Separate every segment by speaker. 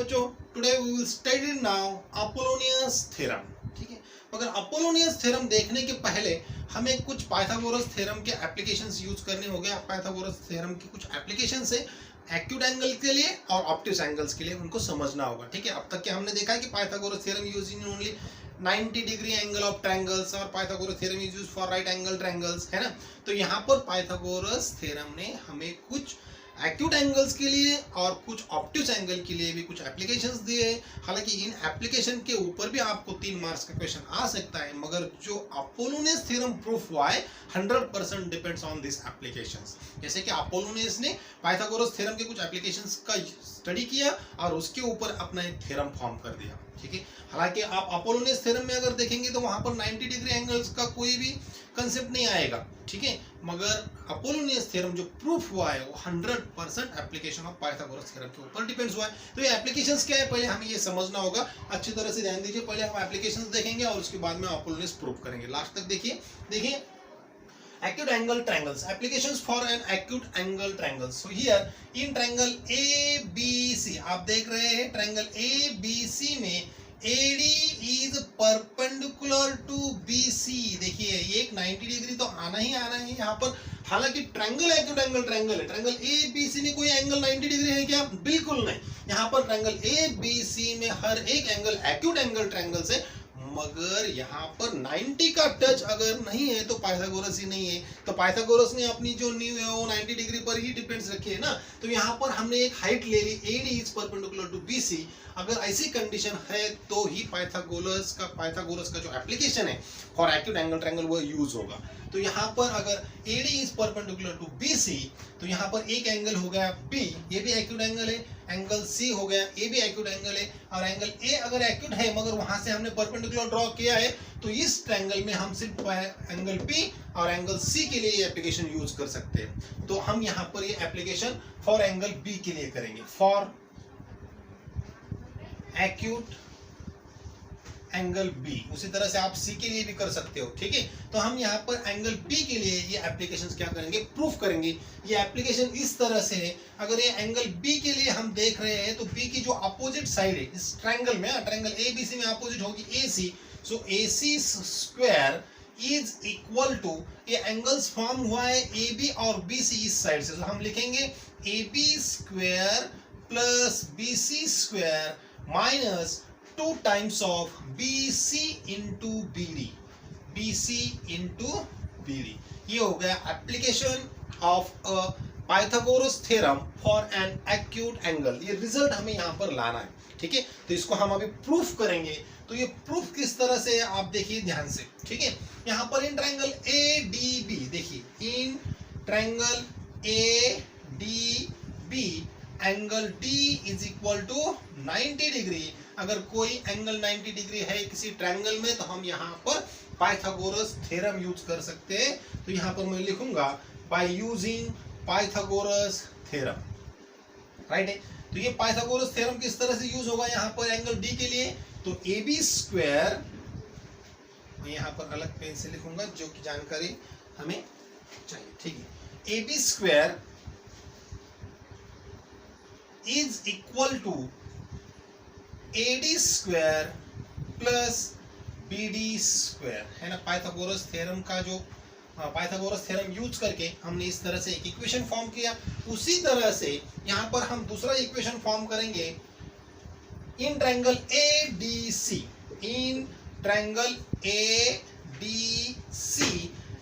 Speaker 1: बच्चों today we will study now Apollonius theorem. ठीक है, मगर अपोलोनियस थ्योरम देखने के पहले हमें कुछ पाइथागोरस थ्योरम के एप्लीकेशंस यूज करने होंगे। पाइथागोरस थ्योरम के कुछ एप्लीकेशंस है एक्यूट एंगल के लिए और ऑब्ट्यूज एंगल्स के लिए, उनको समझना होगा। ठीक है, अब तक क्या हमने देखा है कि Pythagoras theorem use in only 90 degree angle of triangles और Pythagoras theorem is used for right angle triangles, है ना। तो यहाँ पर पाइथागोरस थ्योरम ने हमें कुछ एक्यूट एंगल्स के लिए और कुछ ऑब्ट्यूज एंगल के लिए भी कुछ एप्लीकेशंस दिए हैं। हालांकि इन एप्लीकेशन के ऊपर भी आपको 3 मार्क्स का क्वेश्चन आ सकता है, मगर जो अपोलोनियस थ्योरम प्रूफ हुआ है 100% डिपेंड्स ऑन दिस एप्लीकेशंस। जैसे कि अपोलोनियस ने पाइथागोरस थ्योरम के कुछ एप्लीकेशंस का स्टडी किया और उसके ऊपर अपना एक थ्योरम फॉर्म कर दिया। ठीक है, हालांकि आप अपोलोनियस थ्योरम में अगर देखेंगे तो वहां पर 90 डिग्री एंगल्स का कोई भी कंसेप्ट नहीं आएगा। ठीक है, मगर अपोलोनियस थ्योरम जो प्रूफ हुआ है वो 100% एप्लीकेशन ऑफ पाइथागोरस थ्योरम के ऊपर डिपेंड्स हुआ है। तो ये एप्लीकेशंस क्या है पहले हमें ये समझना होगा, अच्छी तरह से ध्यान दीजिए। पहले हम एप्लीकेशंस देखेंगे और उसके बाद में अपोलोनियस प्रूफ करेंगे। लास्ट तक देखिए acute angle triangles, applications for an acute angle triangle. So here in triangle ABC आप देख रहे हैं triangle ABC में AD is perpendicular to BC। देखिए ये एक 90 डिग्री तो आना ही आना है यहाँ पर। हालांकि ट्रायंगल एक्यूट एंगल ट्रायंगल है, ट्रायंगल ABC में कोई एंगल 90 डिग्री है क्या? बिल्कुल नहीं। यहाँ पर ट्रायंगल ABC में हर एक एंगल एक्यूट एंगल ट्रायंगल से, मगर यहाँ पर 90 का टच अगर नहीं है तो पाइथागोरस ही नहीं है। तो पाइथागोरस ने अपनी जो न्यू है वो 90 डिग्री पर ही डिपेंड्स रखी है ना। तो यहाँ पर हमने एक हाइट ले ली AD is perpendicular to BC। अगर ऐसी कंडीशन है तो ही पाइथागोरस का जो एप्लीकेशन है फॉर एक्यूट एंगल ट्रायंगल वो यूज होगा। तो यहाँ पर अगर AD is perpendicular to BC तो यहाँ पर एक एंगल हो गया B, ये भी एक्यूट एंगल है। एंगल C हो गया, ये भी एक्यूट एंगल है। और एंगल A अगर एक्यूट है मगर वहां से हमने परपेंडिकुलर ड्रॉ किया है तो इस ट्रायंगल में हम सिर्फ एंगल P और एंगल C के लिए ये एप्लीकेशन यूज कर सकते हैं। तो हम यहाँ पर ये एप्लीकेशन फॉर एंगल B के लिए करेंगे, फॉर एक्यूट एंगल B। उसी तरह से आप C के लिए भी कर सकते हो। ठीक है, तो हम यहाँ पर एंगल B के लिए ये एप्लीकेशंस क्या करेंगे, प्रूफ करेंगे। ये एप्लीकेशन इस तरह से है, अगर ये एंगल B के लिए हम देख रहे हैं तो B की जो अपोजिट साइड है इस ट्रायंगल में, ट्रायंगल ABC में अपोजिट होगी AC। So AC square is equal to, ये एंगल्स फॉर्म हुआ है AB और BC इस साइड से, तो हम लिखेंगे AB square plus BC square minus 2 times of BC into BD, BC into BD। ये हो गया application of a Pythagoras theorem for an acute angle. ये रिजल्ट हमें यहाँ पर लाना है। ठीक है, तो इसको हम अभी प्रूफ करेंगे। तो ये प्रूफ किस तरह से आप देखिए ध्यान से। ठीक है, यहाँ पर इन ट्रायंगल ADB देखिए, in triangle ADB angle D is equal to 90 degree. अगर कोई एंगल 90 डिग्री है किसी ट्रायंगल में तो हम यहाँ पर पाइथागोरस थ्योरम यूज कर सकते हैं। तो यहाँ पर मैं लिखूंगा bye using Pythagoras theorem, right है। तो ये पाइथागोरस थ्योरम किस तरह से यूज होगा यहाँ पर एंगल D के लिए, तो AB स्क्वायर, मैं यहाँ पर अलग पेन से लिखूंगा जो कि जानकारी हमें चाहिए। ठीक है, AB square is equal to AD square plus BD square, है ना। पाइथागोरस थ्योरम का जो पाइथागोरस थ्योरम यूज करके हमने इस तरह से एक इक्वेशन फॉर्म किया। उसी तरह से यहाँ पर हम दूसरा इक्वेशन फॉर्म करेंगे इन triangle ADC, in triangle ADC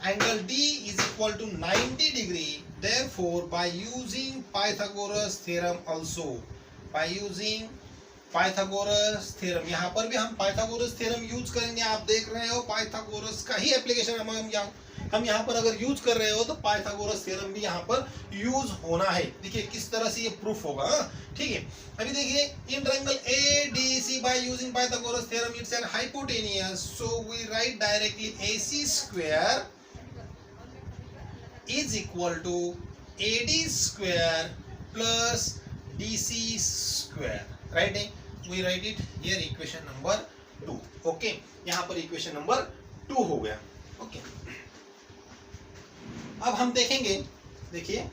Speaker 1: angle D is equal to 90 degree। Therefore, by using Pythagoras theorem also, by using Pythagoras theorem, यहाँ पर भी हम पाइथागोरस थ्योरम यूज करेंगे। आप देख रहे हो पाइथागोरस का ही एप्लीकेशन हम यहाँ पर अगर यूज कर रहे हो तो पाइथागोरस थ्योरम भी यहाँ पर यूज होना है। देखिए किस तरह से ये प्रूफ होगा। ठीक है, अभी देखिए in triangle ADC by using Pythagoras theorem it's an hypotenuse, so we write directly AC square is equal to AD square plus DC square, right है। We write it here equation number 2। Okay, यहाँ पर equation number 2 हो गया। Okay, अब हम देखेंगे, देखिए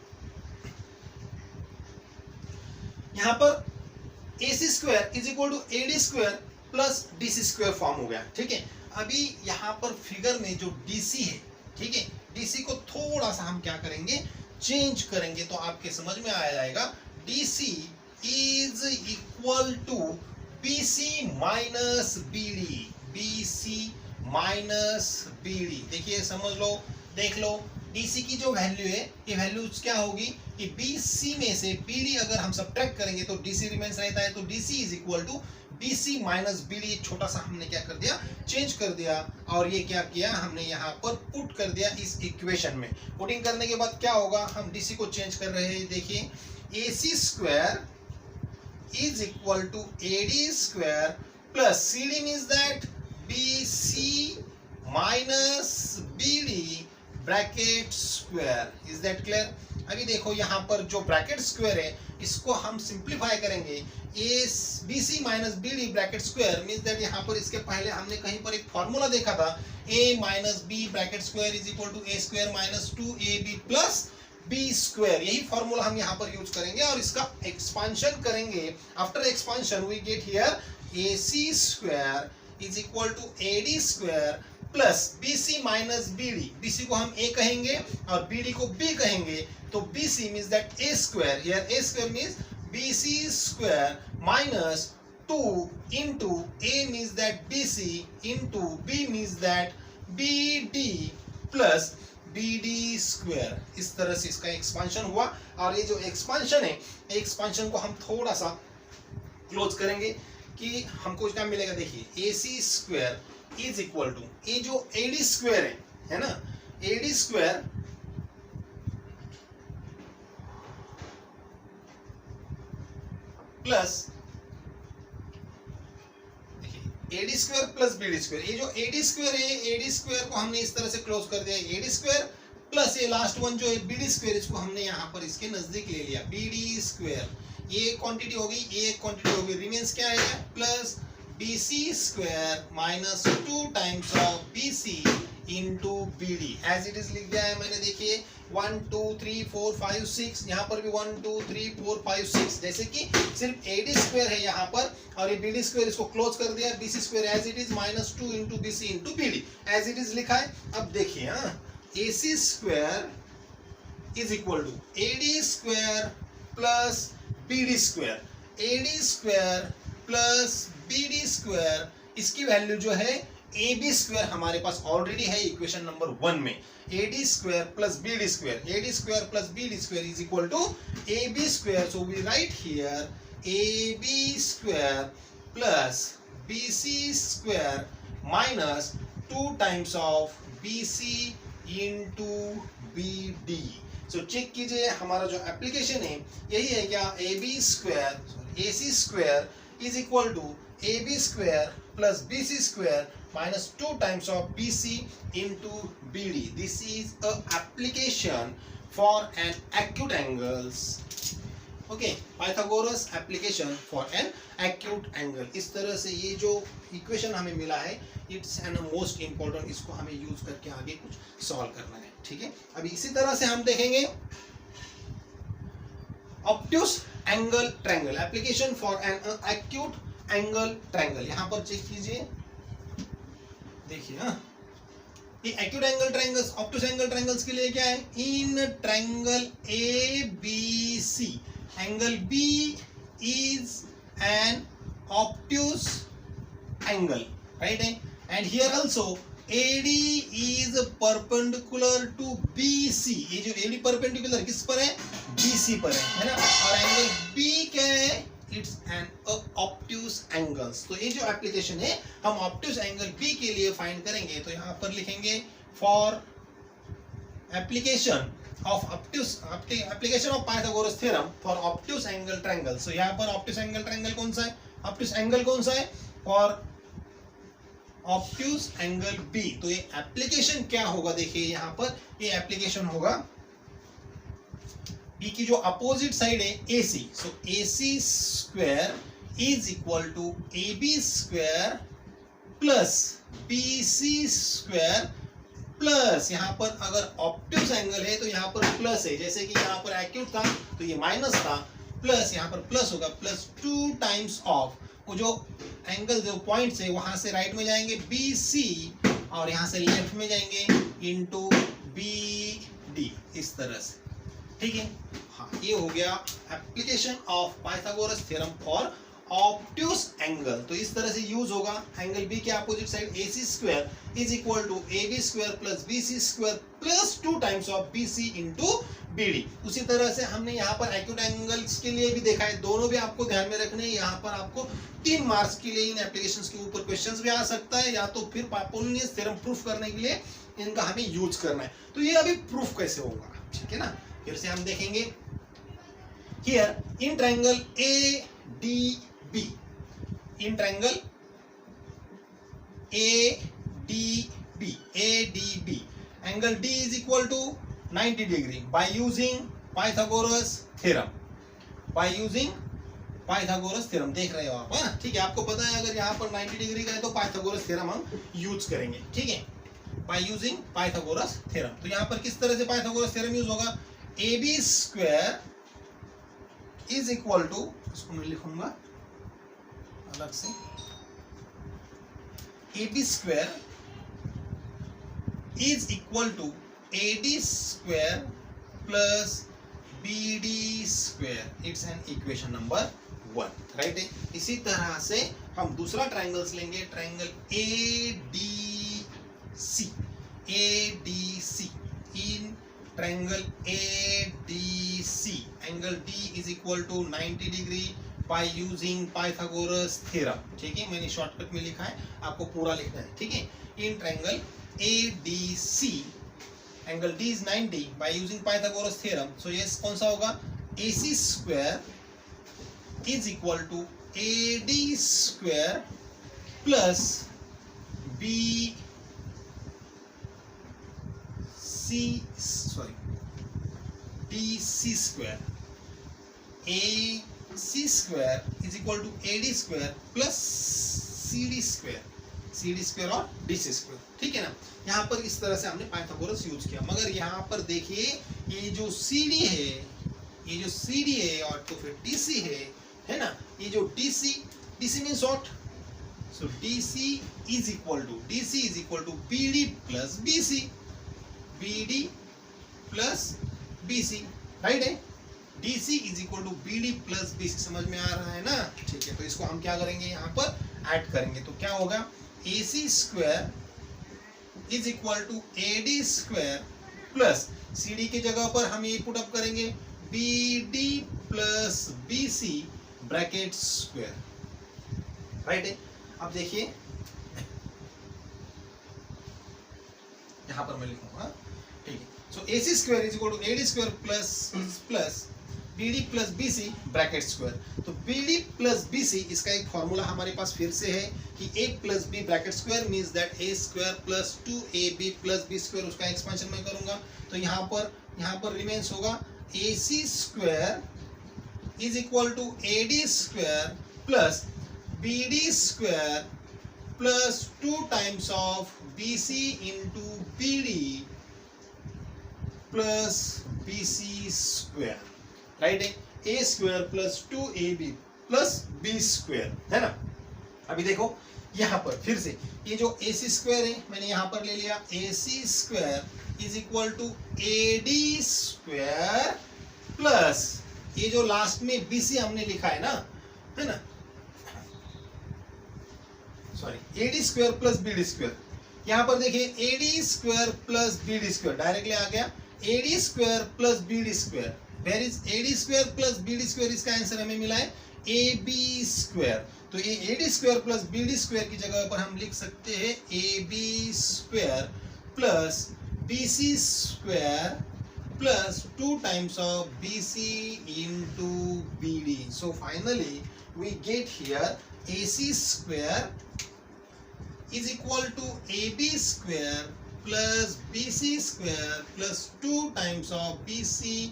Speaker 1: यहाँ पर AC square is equal to AD square plus DC square form हो गया। ठीक है, अभी यहाँ पर फिगर में जो DC है, ठीक है, DC को थोड़ा सा हम क्या करेंगे, चेंज करेंगे, तो आपके समझ में आ जाएगा। DC is equal to BC minus BD, BC minus BD। देखिए समझ लो, देख लो, DC की जो वैल्यू है, ये वैल्यू क्या होगी कि BC में से BD अगर हम सब्ट्रैक्ट करेंगे तो DC रिमेंस रहता है, तो DC is equal to BC minus BD। छोटा सा हमने क्या कर दिया, चेंज कर दिया, और ये क्या किया हमने यहाँ पर पुट कर दिया इस इक्वेशन में। पुटिंग करने के बाद क्या होगा, हम DC को चेंज कर रहे हैं। देखिए AC square is equal to AD square plus CD means that BC minus BD bracket square. Is that clear? अभी देखो यहाँ पर जो ब्रैकेट स्क्वायर है, इसको हम सिंप्लीफाई करेंगे। BC minus BD bracket square means that यहाँ पर इसके पहले हमने कहीं पर एक फॉर्मूला देखा था, A minus B bracket square is equal to A square minus 2AB plus B square. यही फॉर्मूला हम यहाँ पर यूज करेंगे और इसका एक्सपांशन करेंगे। After expansion we get here AC square is equal to AD square plus BC minus BD। BC को हम A कहेंगे और BD को B कहेंगे, तो BC means that A square, here A square means BC square minus 2 into A means that BC into B means that BD plus BD square. इस तरह से इसका एक्सपांशन हुआ, और ये जो एक्सपांशन है, एक्सपांशन को हम थोड़ा सा क्लोज करेंगे कि हमको क्या मिलेगा। देखिए AC square is equal to, ये जो AD स्क्वायर है ना, AD square plus AD square plus BD square. ये जो AD स्क्वायर है, AD स्क्वायर को हमने इस तरह से क्लोज कर दिया, AD स्क्वायर प्लस ये लास्ट वन जो है BD स्क्वायर, इसको हमने यहाँ पर इसके नजदीक ले लिया, BD स्क्वायर। ये क्वांटिटी होगी, ये क्वांटिटी होगी, रिमेंस क्या है, plus BC square minus 2 times of BC into BD। As it is लिख दिया है मैंने। देखिए 1 2 3 4 5 6, यहाँ पर भी 1 2 3 4 5 6, जैसे कि सिर्फ AD स्क्वायर है यहाँ पर, और ये BD स्क्वायर इसको क्लोज कर दिया, BC square as it is minus 2 into BC into BD, as it is लिखा है। अब देखिए AC square is equal to AD square plus BD square, AD square plus BD square, इसकी value जो है AB स्क्वायर हमारे पास already है इक्वेशन नंबर 1 में। AD square plus BD square, AD square plus BD square is equal to AB square, so we write here AB square plus BC square minus 2 times of BC into BD। So check कीजिए हमारा जो application है यही है क्या, AB square AC square is equal to AB square plus BC square minus 2 times of BC into BD. This is a application for an acute angles. Okay, Pythagoras application for an acute angle. इस तरह से ये जो equation हमें मिला है, it's an most important, इसको हमें यूज करके आगे कुछ सॉल्व करना है। ठीक है, अभी इसी तरह से हम देखेंगे obtuse angle triangle, application for an acute angle triangle. यहां पर चेक कीजिए, देखिए ये acute angle triangles, obtuse angle triangles के लिए क्या है, in triangle ABC angle B is an obtuse angle, right है, and here also AD is perpendicular to BC। ये जो AD परपेंडिकुलर किस पर है, BC पर है ना, और एंगल B क्या है, इट्स एन ऑब्ट्यूस एंगल्स। तो ये जो एप्लीकेशन है हम ऑब्ट्यूस एंगल B के लिए फाइंड करेंगे, तो यहाँ पर लिखेंगे for application of obtuse, application of Pythagoras theorem for obtuse angle triangle. So यहाँ पर ऑब्ट्यूस एंगल ट्रायंगल कौन सा है, ऑब्ट्यूस एंगल कौन सा है, फॉर ऑब्ट्यूस एंगल B। तो ये एप्लीकेशन क्या होगा, देखिए यहाँ पर ये एप्लीकेशन होगा, B की जो अपोजिट साइड है AC, so AC square is equal to AB square plus BC square plus, यहाँ पर अगर ऑब्ट्यूस एंगल है तो यहाँ पर प्लस है, जैसे कि यहाँ पर एक्यूट था तो ये माइनस था, प्लस यहाँ पर प्लस होगा प्लस 2 टाइम्स ऑफ वो जो एंगल जो पॉइंट है वहां से राइट में जाएंगे BC और यहाँ से लेफ्ट में जाएंगे इनटू BD, इस तरह से, ठीक है। हाँ, ये हो गया application of Pythagoras theorem for obtuse angle. तो इस तरह से यूज होगा। एंगल बी के opposite side AC square is equal to AB square plus BC square plus 2 times of BC into BD। उसी तरह से हमने यहाँ पर एक्यूट एंगल्स के लिए भी देखा है, दोनों भी आपको ध्यान में रखने हैं। यहाँ पर आपको 3 मार्क्स के लिए इन एप्लीकेशंस के ऊपर क्वेश्चंस भी आ सकता है, या तो फिर अपोलोनियस थ्योरम प्रूफ करने के लिए इनका हमें यूज करना है। तो ये अभी प्रूफ कैसे होगा, ठीक है ना। फिर से हम देखेंगे here in triangle ADB, in triangle ADB angle D is equal to 90 degree by using Pythagoras theorem, देख रहे हो आप, है ना, ठीक है। आपको पता है अगर यहाँ पर 90 डिग्री का है तो पाइथागोरस थ्योरम हम यूज करेंगे, ठीक है, by using Pythagoras theorem। तो यहाँ पर किस तरह से पाइथागोरस थ्योरम यूज होगा, AB square is equal to, इसको मैं लिखूंगा अलग से, AB square is equal to AD square plus BD square. It's an equation number 1, right है। इसी तरह से हम दूसरा ट्रायंगल्स लेंगे, triangle ADC in triangle ADC angle D is equal to 90 degree by using Pythagoras theorem, ठीक है। मैंने शॉर्टकट में लिखा है, आपको पूरा लिखना है, ठीक है। In triangle ADC angle D is 90 by using Pythagoras theorem, so yes कौन सा होगा, AC square is equal to AD square plus DC square, AC square is equal to AD square plus CD square और DC square, ठीक है ना। यहाँ पर इस तरह से हमने पाइथागोरस यूज किया। मगर यहाँ पर देखिए ये जो CD है और तो फिर DC है ना, ये जो DC means what, so DC is equal to BD plus BC, right है। DC is equal to BD plus BC, समझ में आ रहा है ना, ठीक है। तो इसको हम क्या करेंगे, यहाँ पर ऐड करेंगे, तो क्या होगा, AC square is equal to AD square plus CD की जगह पर हम ये पुट अप करेंगे BD plus BC bracket square, right है। अब देखिए यहां पर मैं लिखूंगा, ठीक है। So AC square is equal to AD square plus BD plus BC bracket square. तो BD प्लस BC इसका एक फॉर्मूला हमारे पास फिर से है कि A plus B bracket square means that A square plus 2AB plus B square, उसका expansion मैं करूंगा। तो यहाँ पर रिमेन्स होगा AC square is equal to AD square plus BD square plus 2 times of BC into BD plus BC square, right है। A square plus 2AB plus B square, है ना। अभी देखो यहाँ पर फिर से ये जो AC स्क्वायर है मैंने यहाँ पर ले लिया, AC square is equal to AD square plus ये जो लास्ट में BC हमने लिखा है ना, sorry, AD square plus BD square. यहाँ पर देखिए AD square plus BD square directly आ गया, AD square plus BD square, where is AD square plus BD square, इसका आंसर हमें मिला है AB स्क्वायर। तो ये AD square plus BD square की जगह पर हम लिख सकते हैं AB square plus BC square plus 2 times of BC into BD। So finally we get here AC square is equal to AB square plus BC square plus 2 times of BC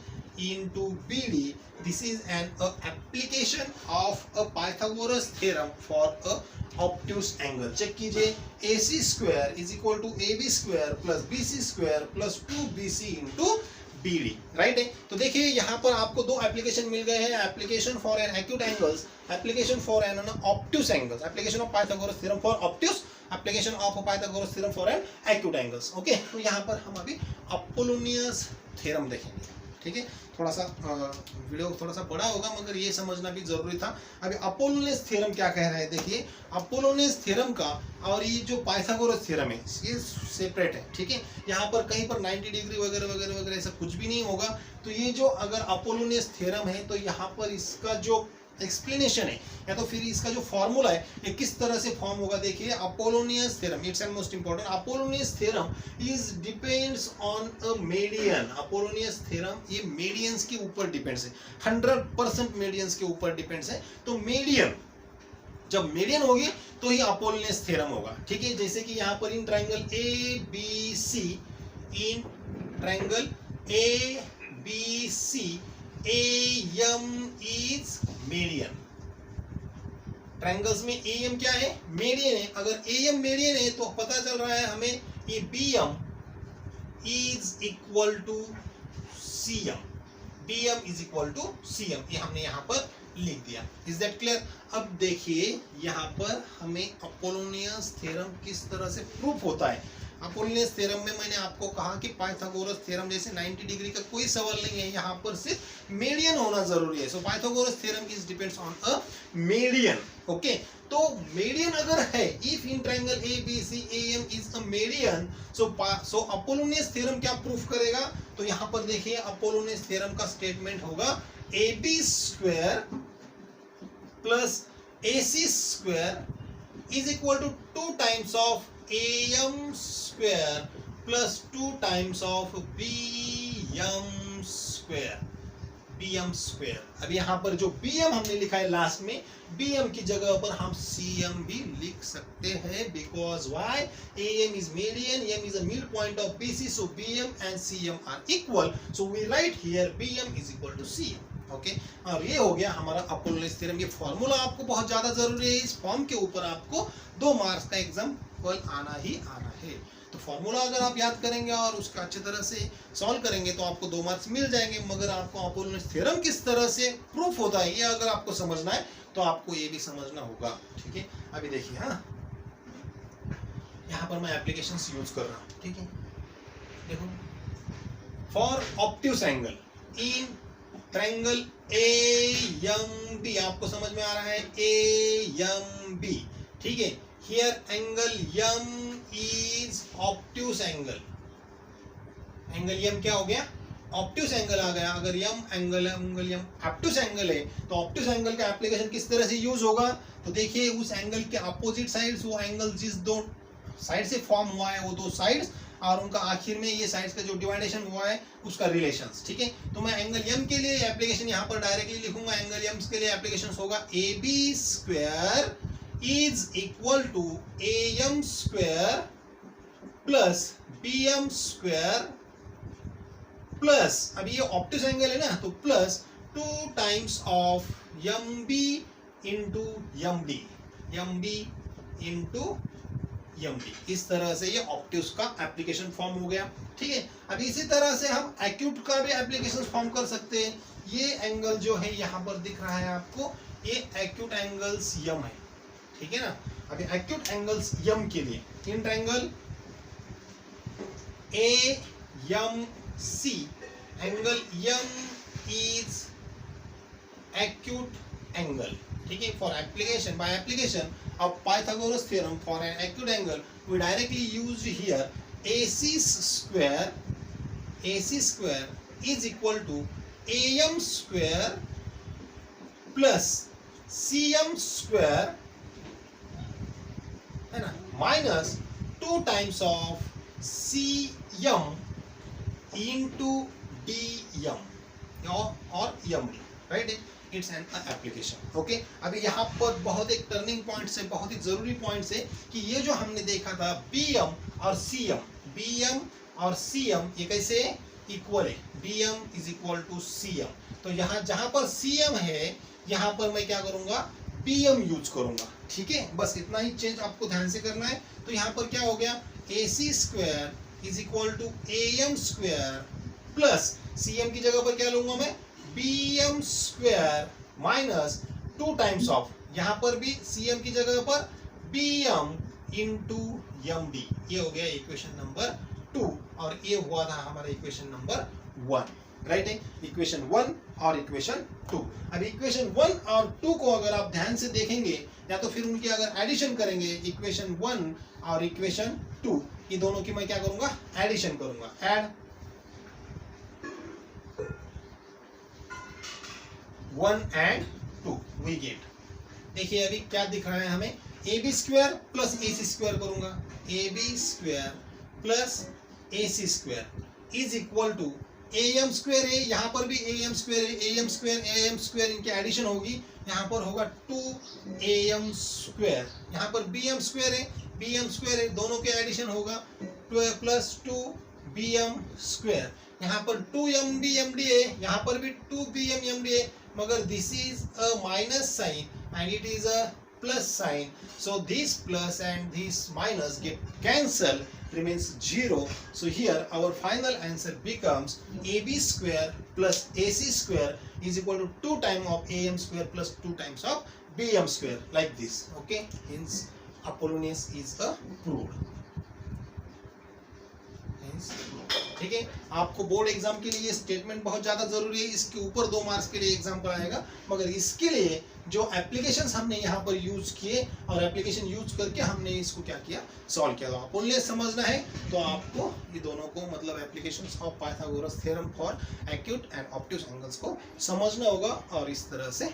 Speaker 1: into BD. This is an application of a Pythagoras theorem for a obtuse angle. Check कीजिए, AC square is equal to AB square plus BC square plus 2BC into BD, right है। तो देखिए यहाँ पर आपको दो application मिल गए हैं, application for an acute angles, application for an obtuse angles, application of Pythagoras theorem for obtuse, application of Pythagoras theorem for an acute angles. Okay, तो यहाँ पर हम अभी अपोलोनियस थ्योरम देखेंगे, ठीक है। थोड़ा सा वीडियो थोड़ा सा बड़ा होगा मगर ये समझना भी जरूरी था। अभी अपोलोनियस थ्योरम क्या कह रहा है, देखिए अपोलोनियस थ्योरम का और ये जो पाइथागोरस थ्योरम है ये सेपरेट है, ठीक है। यहाँ पर कहीं पर 90 डिग्री वगैरह वगैरह वगैरह ऐसा कुछ भी नहीं होगा। तो ये जो अगर अपोलोनियस थ्योरम है तो यहाँ पर इसका जो एक्सप्लेनेशन है या तो फिर इसका जो फॉर्मूला है ये किस तरह से फॉर्म होगा, देखिए Apollonius theorem, it's and most important, Apollonius theorem is depends on a median. Apollonius theorem ये मीडियंस के ऊपर डिपेंड्स है, 100% मीडियंस के ऊपर डिपेंड्स है। तो मीडियन जब मीडियन होगी तो ही अपोलोनियस थ्योरम होगा, ठीक है। जैसे कि यहाँ पर इन triangle ABC, in triangle ABC AM is median. Triangles में AM क्या है, मीडियन है। अगर AM मीडियन है तो पता चल रहा है हमें ये BM is equal to CM, BM is equal to CM, ये हमने यहाँ पर लिख दिया। Is that clear? अब देखिए यहाँ पर हमें अपोलोनियस थ्योरम किस तरह से प्रूफ होता है। अपोलोनियस थ्योरम में मैंने आपको कहा कि पाइथागोरस थ्योरम जैसे 90 डिग्री का कोई सवाल नहीं है, यहाँ पर सिर्फ मीडियन होना जरूरी है। So Pythagoras theorem is depends on a median. Okay, तो मीडियन अगर है, if in triangle ABC AM is a median, so Apollonius theorem क्या प्रूफ करेगा, तो यहाँ पर देखिए अपोलोनियस थ्योरम का स्टेटमेंट होगा AB square plus AC square is equal to 2 times of AM square plus 2 times of BM square, BM square. अब यहाँ पर जो BM हमने लिखा है लास्ट में, BM की जगह पर हम CM भी लिख सकते हैं, because why, AM is median, M is a middle point of BC, so BM and CM are equal, so we write here BM is equal to CM। Okay, और ये हो गया हमारा अपोलोनियस थ्योरम। ये फॉर्मूला आपको बहुत ज्यादा जरूरी है, इस फॉर्म के ऊपर आपको 2 मार्क्स का एग्जाम्पल आना ही आना है। तो फॉर्मूला अगर आप याद करेंगे और उसका अच्छी तरह से सॉल्व करेंगे तो आपको 2 मार्क्स मिल जाएंगे। मगर आपको अपोलोनियस थ्योरम किस तरह से प्रूफ होता है ये अगर आपको समझना है तो आपको ये भी समझना होगा, ठीक है। अभी देखिए, हाँ यहाँ पर मैं एप्लीकेशंस यूज कर रहा हूँ, ठीक है। देखो, for obtuse angle in triangle AMB, आपको समझ में आ रहा है, AMB, ठीक है। Here angle M is obtuse angle, angle M क्या हो गया, ऑब्ट्यूस एंगल आ गया। अगर एंगल M ऑब्ट्यूस एंगल है तो ऑब्ट्यूस एंगल का एप्लीकेशन किस तरह से यूज होगा, तो देखिए उस एंगल के अपोजिट साइड्स, वो एंगल जिस 2 साइड से फॉर्म हुआ है वो 2 साइड्स और उनका आखिर में ये साइड्स का जो डिवाइडेशन हुआ है उसका रिलेशंस, ठीक है। तो मैं एंगल M के लिए एप्लीकेशन यहाँ पर डायरेक्टली लिखूंगा। एंगल M के लिए एप्लीकेशन होगा AB square is equal to AM square plus BM square plus, अब ये ऑब्ट्यूस एंगल है ना, तो plus 2 times of MB into MD, MB into MD। इस तरह से ये ऑब्ट्यूस का एप्लीकेशन फॉर्म हो गया, ठीक है। अब इसी तरह से हम एक्यूट का भी एप्लीकेशन फॉर्म कर सकते हैं। ये एंगल जो है यहाँ पर दिख रहा है आपको, ये एक्यूट एंगल्स M है, ठीक है ना। अभी एक्यूट एंगल्स M के लिए in triangle AMC, angle M is acute angle, ठीक है। For application, by application of Pythagoras theorem for an acute angle, we directly used here AC square is equal to AM square plus CM square, है ना, minus 2 times of CM into DM or MD, right? It's an application. Okay, अभी यहाँ पर बहुत एक turning point से, बहुत ही जरूरी पॉइंट से कि ये जो हमने देखा था BM और CM ये कैसे इक्वल है, BM is equal to CM। तो यहाँ जहाँ पर CM है यहाँ पर मैं क्या करूँगा, BM यूज करूँगा, ठीक है। बस इतना ही चेंज आपको ध्यान से करना है। तो यहाँ पर क्या हो गया, AC square is equal to AM square plus cm की जगह पर क्या लूंगा मैं, bm square minus 2 times of, यहां पर भी cm की जगह पर bm इंटू md। ये हो गया इक्वेशन नंबर 2 और ये हुआ था हमारा इक्वेशन नंबर 1, राइट है, इक्वेशन 1 और इक्वेशन 2। अब इक्वेशन 1 और 2 को अगर आप ध्यान से देखेंगे या तो फिर उनकी अगर एडिशन करेंगे, इक्वेशन 1 और इक्वेशन 2, ये दोनों की मैं क्या करूंगा, एडिशन करूंगा, ऐड 1 एंड 2 वी गेट। देखिए अभी क्या दिख रहा है हमें, ab square plus ac square करूंगा, ab square plus ac square is equal to am square है, यहाँ पर भी am स्क्वायर है, am स्क्वायर इनकी एडिशन होगी, यहाँ पर होगा 2am स्क्वायर, यहाँ पर bm स्क्वायर है, दोनों के एडिशन होगा प्लस 2bm स्क्वायर, यहाँ पर 2md md है, यहाँ पर भी 2bm md है, मगर this is a minus sign and it is a plus sign, so this plus and this minus get cancelled, remains 0. So here our final answer becomes ab square plus ac square is equal to 2 times of am square plus 2 times of bm square, like this. Okay, hence Apollonius is a proved. ठीक है, आपको board exam के लिए ये statement बहुत ज्यादा जरूरी है, इसके ऊपर 2 मार्क्स के लिए एग्जाम्पल आएगा, मगर इसके लिए जो एप्लीकेशंस हमने यहाँ पर यूज किए और एप्लीकेशन यूज करके हमने इसको क्या किया, सॉल्व किया। तो अपोलोनियस समझना है तो आपको ये दोनों को मतलब applications of Pythagoras theorem for acute and obtuse angles को समझना होगा और इस तरह से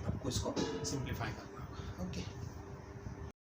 Speaker 1: आपको इसको सिंप्लीफाई करना होगा। ओके।